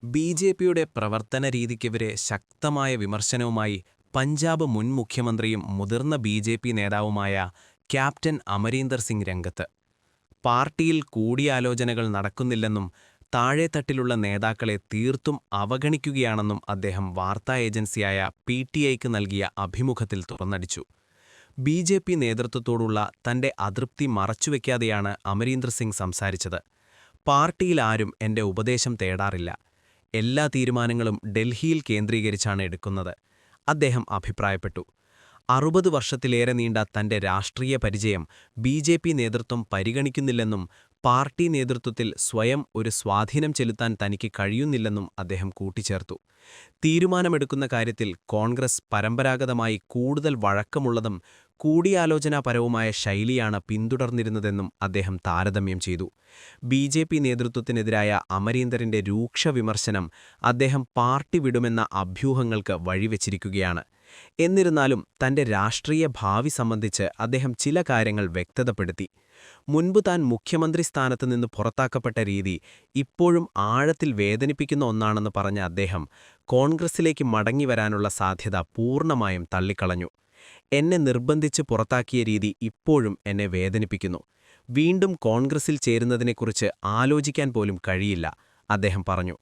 ബി.ജെ.പിയുടെ പ്രവർത്തനരീതിക്കെതിരെ ശക്തമായ വിമർശനവുമായി പഞ്ചാബ് മുൻ മുഖ്യമന്ത്രിയും മുതിർന്ന ബി.ജെ.പി നേതാവുമായ ക്യാപ്റ്റൻ അമരീന്ദർ സിംഗ് രംഗത്ത്. പാർട്ടിയിൽ കൂടിയാലോചനകൾ നടക്കുന്നില്ലെന്നും താഴേത്തട്ടിലുള്ള നേതാക്കളെ തീർത്തും അവഗണിക്കുകയാണെന്നും അദ്ദേഹം വാർത്താ ഏജൻസിയായ പി.ടി.ഐക്ക് നൽകിയ അഭിമുഖത്തിൽ തുറന്നടിച്ചു. ബി.ജെ.പി നേതൃത്വത്തോടുള്ള തന്റെ അതൃപ്തി മറച്ചുവെക്കാതെയാണ് അമരീന്ദർ സിംഗ് സംസാരിച്ചത്. പാർട്ടിയിലാരും എന്റെ ഉപദേശം തേടാറില്ല. എല്ലാ തീരുമാനങ്ങളും ഡൽഹിയിൽ കേന്ദ്രീകരിച്ചാണ് എടുക്കുന്നത്, അദ്ദേഹം അഭിപ്രായപ്പെട്ടു. 60 വർഷത്തിലേറെ നീണ്ട തന്റെ രാഷ്ട്രീയ പരിചയം ബി.ജെ.പി നേതൃത്വം പരിഗണിക്കുന്നില്ലെന്നും പാർട്ടി നേതൃത്വത്തിൽ സ്വയം ഒരു സ്വാധീനം ചെലുത്താൻ തനിക്ക് കഴിയുന്നില്ലെന്നും അദ്ദേഹം കൂട്ടിച്ചേർത്തു. തീരുമാനമെടുക്കുന്ന കാര്യത്തിൽ കോൺഗ്രസ് പരമ്പരാഗതമായി കൂടുതൽ വഴക്കമുള്ളതും കൂടിയാലോചനാപരവുമായ ശൈലിയാണ് പിന്തുടർന്നിരുന്നതെന്നും അദ്ദേഹം താരതമ്യം ചെയ്തു. ബി.ജെ.പി നേതൃത്വത്തിനെതിരായ അമരീന്ദറിന്റെ രൂക്ഷ വിമർശനം അദ്ദേഹം പാർട്ടി വിടുമെന്ന അഭ്യൂഹങ്ങൾക്ക് വഴിവെച്ചിരിക്കുകയാണ്. എന്നിരുന്നാലും തന്റെ രാഷ്ട്രീയ ഭാവി സംബന്ധിച്ച് അദ്ദേഹം ചില കാര്യങ്ങൾ വ്യക്തതപ്പെടുത്തി. മുൻപ് താൻ മുഖ്യമന്ത്രി സ്ഥാനത്ത് നിന്ന് പുറത്താക്കപ്പെട്ട രീതി ഇപ്പോഴും ആഴത്തിൽ വേദനിപ്പിക്കുന്ന ഒന്നാണെന്ന് പറഞ്ഞ അദ്ദേഹം കോൺഗ്രസിലേക്ക് മടങ്ങിവരാനുള്ള സാധ്യത പൂർണ്ണമായും തള്ളിക്കളഞ്ഞു. എന്നെ നിർബന്ധിച്ച് പുറത്താക്കിയ രീതി ഇപ്പോഴും എന്നെ വേദനിപ്പിക്കുന്നു. വീണ്ടും കോൺഗ്രസിൽ ചേരുന്നതിനെക്കുറിച്ച് ആലോചിക്കാൻ പോലും കഴിയില്ല, അദ്ദേഹം പറഞ്ഞു.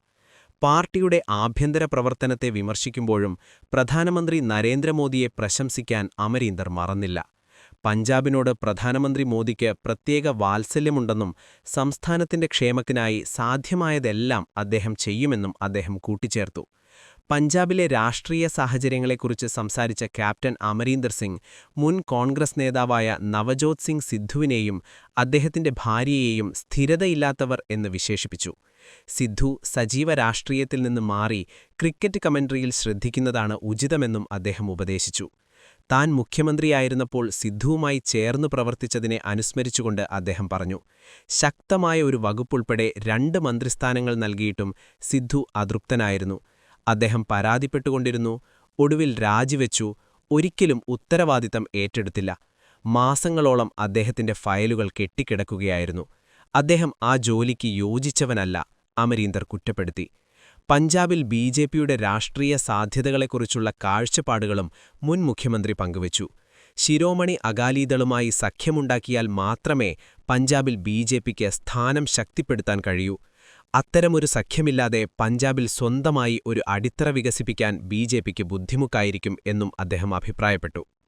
പാർട്ടിയുടെ ആഭ്യന്തര പ്രവർത്തനത്തെ വിമർശിക്കുമ്പോഴും പ്രധാനമന്ത്രി നരേന്ദ്രമോദിയെ പ്രശംസിക്കാൻ അമരീന്ദർ മറന്നില്ല. പഞ്ചാബിനോട് പ്രധാനമന്ത്രി മോദിക്ക് പ്രത്യേക വാത്സല്യമുണ്ടെന്നും സംസ്ഥാനത്തിന്റെ ക്ഷേമത്തിനായി സാധ്യമായതെല്ലാം അദ്ദേഹം ചെയ്യുമെന്നും അദ്ദേഹം കൂട്ടിച്ചേർത്തു. പഞ്ചാബിലെ രാഷ്ട്രീയ സാഹചര്യങ്ങളെക്കുറിച്ച് സംസാരിച്ച ക്യാപ്റ്റൻ അമരീന്ദർ സിംഗ് മുൻ കോൺഗ്രസ് നേതാവായ നവജോത് സിംഗ് സിദ്ധുവിനെയും അദ്ദേഹത്തിന്റെ ഭാര്യയെയും സ്ഥിരതയില്ലാത്തവർ എന്ന് വിശേഷിപ്പിച്ചു. സിദ്ധു സജീവ രാഷ്ട്രീയത്തിൽ നിന്ന് മാറി ക്രിക്കറ്റ് കമന്ററിയിൽ ശ്രദ്ധിക്കുന്നതാണ് ഉചിതമെന്നും അദ്ദേഹം ഉപദേശിച്ചു. താൻ മുഖ്യമന്ത്രിയായിരുന്നപ്പോൾ സിദ്ധുവുമായി ചേർന്നു പ്രവർത്തിച്ചതിനെ അനുസ്മരിച്ചുകൊണ്ട് അദ്ദേഹം പറഞ്ഞു, ശക്തമായ ഒരു വകുപ്പുൾപ്പെടെ 2 മന്ത്രിസ്ഥാനങ്ങൾ നൽകിയിട്ടും സിദ്ധു അതൃപ്തനായിരുന്നു. അദ്ദേഹം പരാതിപ്പെട്ടുകൊണ്ടിരുന്നു, ഒടുവിൽ രാജിവെച്ചു, ഒരിക്കലും ഉത്തരവാദിത്തം ഏറ്റെടുത്തില്ല. മാസങ്ങളോളം അദ്ദേഹത്തിന്റെ ഫയലുകൾ കെട്ടിക്കിടക്കുകയായിരുന്നു. അദ്ദേഹം ആ ജോലിക്ക് യോജിച്ചവനല്ല, അമരീന്ദർ കുറ്റപ്പെടുത്തി. പഞ്ചാബിൽ ബി.ജെ.പിയുടെ രാഷ്ട്രീയ സാധ്യതകളെക്കുറിച്ചുള്ള കാഴ്ചപ്പാടുകളും മുൻ മുഖ്യമന്ത്രി പങ്കുവച്ചു. ശിരോമണി അകാലിദളുമായി സഖ്യമുണ്ടാക്കിയാൽ മാത്രമേ പഞ്ചാബിൽ ബി.ജെ.പിക്ക് സ്ഥാനം ശക്തിപ്പെടുത്താൻ കഴിയൂ. അത്തരമൊരു സഖ്യമില്ലാതെ പഞ്ചാബിൽ സ്വന്തമായി ഒരു അടിത്തറ വികസിപ്പിക്കാൻ ബി.ജെ.പിക്ക് ബുദ്ധിമുട്ടായിരിക്കും എന്നും അദ്ദേഹം അഭിപ്രായപ്പെട്ടു.